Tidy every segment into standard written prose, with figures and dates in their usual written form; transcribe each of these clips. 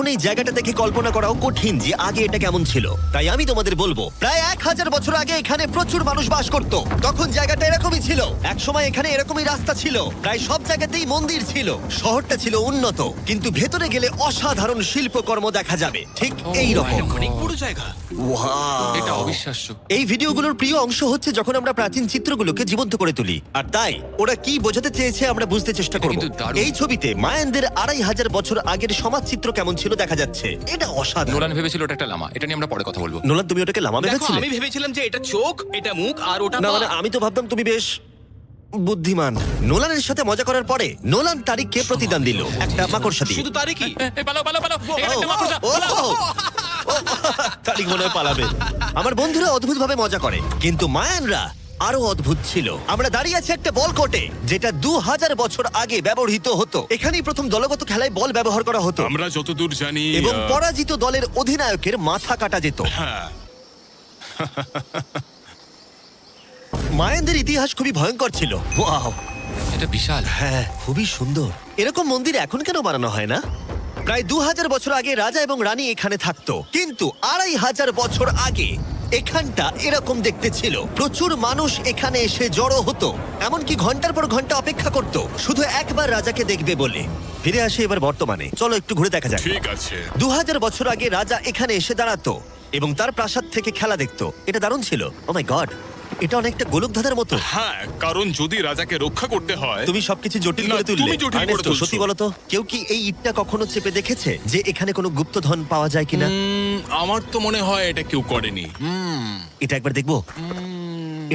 এখন এই জায়গাটা দেখে কল্পনা করাও কঠিন যে আগে এটা কেমন ছিল। তাই আমি তোমাদের বলবো, প্রায় 1000 বছর আগে এখানে প্রচুর মানুষ বাস করত। তখন জায়গাটা এরকমই ছিল। একসময় এখানে এরকমই রাস্তা ছিল, প্রায় সব জায়গাতেই মন্দির ছিল। শহরটা ছিল উন্নত, কিন্তু ভেতরে গেলে অসাধারণ শিল্পকর্ম দেখা যাবে, ঠিক এই রকম। অনেক বড় জায়গা। এটা অবিশ্বাস্য। এই ভিডিওগুলোর প্রিয় অংশ হচ্ছে যখন আমরা প্রাচীন চিত্রগুলোকে জীবন্ত করে তুলি, আর তাই ওরা কি বোঝাতে চেয়েছে আমরা বুঝতে চেষ্টা করব। কিন্তু দারুণ। এই ছবিতে মায়ানদের 2500 বছর আগের সমাজ চিত্র কেমন ছিল দেখা যাচ্ছে। এটা অসাধারণ। নোলান ভেবেছিল ওটা একটা লামা, এটা নিয়ে আমরা পরে কথা বলবো। নোলান, তুমি ওটাকে লামা দেখো ভেবেছিলে? আমি ভেবেছিলাম যে এটা চোখ, এটা মুখ, আর ওটা না পা। মানে আমি তো ভাবতাম তুমি বেশ বুদ্ধিমান। নোলানের সাথে মজা করার পরে নোলান তারিখকে প্রতিদান দিল একটা মাকড়সা দিয়ে। শুধু তারই কি? পালাও পালাও পালাও, এখানে একটা মাকড়সা, ও, পালাও। তারিখ মনে হয় পালাবে। আমার বন্ধুরা অদ্ভুত ভাবে মজা করে, কিন্তু মায়ানরা আরো অদ্ভুত ছিল। আমরা দাঁড়িয়ে আছি একটা বল কোর্টে, যেটা 2000 বছর আগে ব্যবহৃত হতো। এখানেই প্রথম দলগত খেলায় বল ব্যবহার করা হতো, আমরা যতদূর জানি এবং পরাজিত দলের অধিনায়কের মাথা কাটা যেত। হ্যাঁ, মায়ানদের ইতিহাস খুবই ভয়ঙ্কর ছিল। ওয়াও, এটা বিশাল। হ্যাঁ খুবই সুন্দর। এরকম মন্দির এখন কেন বানানো হয় না? প্রায় 2000 বছর আগে রাজা এবং রানী এখানে থাকতো, কিন্তু 2500 বছর আগে এখানটা এরকম দেখতে ছিল। প্রচুর মানুষ এখানে এসে জড়ো হতো, এমনকি ঘন্টার পর ঘন্টা অপেক্ষা করত শুধু একবার রাজাকে দেখবে বলে। ফিরে আসে এবার বর্তমানে, চলো একটু ঘুরে দেখা যাক। ঠিক আছে। 2000 বছর আগে রাজা এখানে এসে দাঁড়াতো এবং তার প্রাসাদ থেকে খেলা দেখতো। এটা দারুণ ছিল। ও মাই গড, এটা অনেকটা গোলকধাঁধার মতো। হ্যাঁ, কারণ যদি রাজাকে রক্ষা করতে হয় তুমি সবকিছু জটিল না, করে তুললে। তুমি জটিল করে আর্নেস্টো, তুলছো। সত্যি বলো তো, কেউ কি এই ইটটা কখনো চেপে দেখেছে যে এখানে কোনো গুপ্তধন পাওয়া যায় কিনা? আমার তো মনে হয় এটা কেউ করেনি। এটা একবার দেখবো।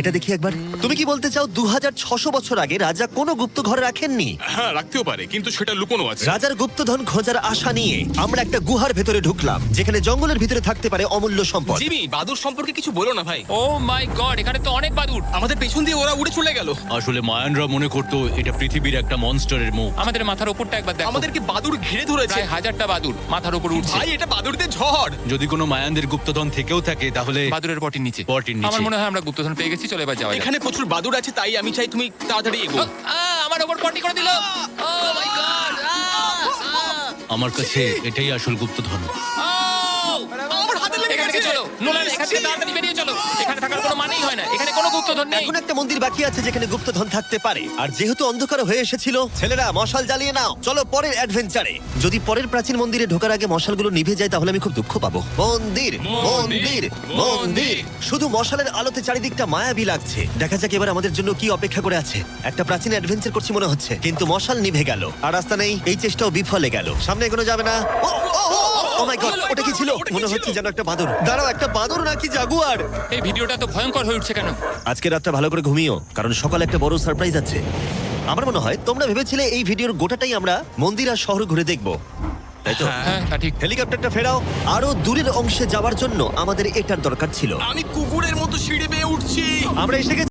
এটা দেখি একবার। তুমি কি বলতে চাও 2600 বছর আগে রাজা কোনো গুপ্ত ঘরে রাখেননি? হ্যাঁ, রাখতেও পারে, কিন্তু সেটা লুকোনো আছে। রাজার গুপ্তধন খোঁজার আশা নিয়ে আমরা একটা গুহার ভেতরে ঢুকলাম, যেখানে জঙ্গলের ভিতরে থাকতে পারে অমূল্য সম্পদ। জিমি, বাদুর সম্পর্কে কিছু বলো না ভাই। ও মাই গড, এখানে তো অনেক বাদুড়। আমাদের পেছন দিয়ে ওরা উড়ে চলে গেল। আসলে মায়ানরা মনে করতো এটা পৃথিবীর একটা মনস্টারের মুখ। আমাদের মাথার উপরটা একবার দেখো, আমাদেরকে বাদুর ঘিরে ধরেছে। প্রায় 1000টা বাদুড় মাথার উপর উঠছে। ভাই এটা বাদুরদের ঝড়। যদি কোনো মায়ানদের গুপ্তধন থেকেও থাকে তাহলে বাদুড়ের পটির নিচে। পটির নিচে। আমার মনে হয় আমরা গুপ্তধন পেয়ে গেছি, চলে এবার যাওয়া যাক। এখানে প্রচুর বাদুর আছে, তাই আমি চাই তুমি তাড়াতাড়ি এগো। আমার উপর পটি করে দিল। ও মাই গড। আমার কাছে এটাই আসল গুপ্তধন। আমার হাতে লেগে এখান থেকে গেছে। চলো, নোলান এখান থেকে তাড়াতাড়ি বেরিয়ে চলো। এখানে থাকার কোনো মানেই হয় না, এখানে কোনো গুপ্তধন নেই। এখন একটা মন্দির বাকি আছে যেখানে গুপ্তধন থাকতে পারে, আর যেহেতু অন্ধকার হয়ে এসেছিল, ছেলেরা মশাল জ্বালিয়ে নাও। চলো পরের অ্যাডভেঞ্চারে। যদি পরের প্রাচীন মন্দিরে ঢোকার আগে মশালগুলো নিভে যায় তাহলে আমি খুব দুঃখ পাবো। মন্দির মন্দির মন্দির, শুধু মশালের আলোতে চারিদিকটা মায়াবী লাগছে। দেখা যাক এবার আমাদের জন্য কি অপেক্ষা করে আছে। একটা প্রাচীন অ্যাডভেঞ্চার করছি মনে হচ্ছে, কিন্তু মশাল নিভে গেল আর রাস্তা নেই। এই চেষ্টাও বিফলে গেল। সামনে এগোনো যাবে না। ও মাই গড, ওটা কি ছিল? মনে হচ্ছে যেন একটা বাদুড়। দাঁড়াও, একটা বাদুড় নাকি জাগুয়ার? এই ভিডিওটা তো ভয়ঙ্কর হয়ে উঠছে কেন? আজকে রাতটা ভালো করে ঘুমিও, কারণ সকালে একটা বড় সারপ্রাইজ আছে। আমার মনে হয় তোমরা ভেবেছিলে এই ভিডিওর গোটাটাই আমরা মন্দির আর শহর ঘুরে দেখবো, তাই তো? হ্যাঁ তা ঠিক। হেলিকপ্টারটা ফেরাও। আরো দূরের অংশে যাওয়ার জন্য আমাদের এটার দরকার ছিল। আমি কুকুরের মতো সিঁড়ি বেয়ে উঠছি। আমরা এসে গেছি।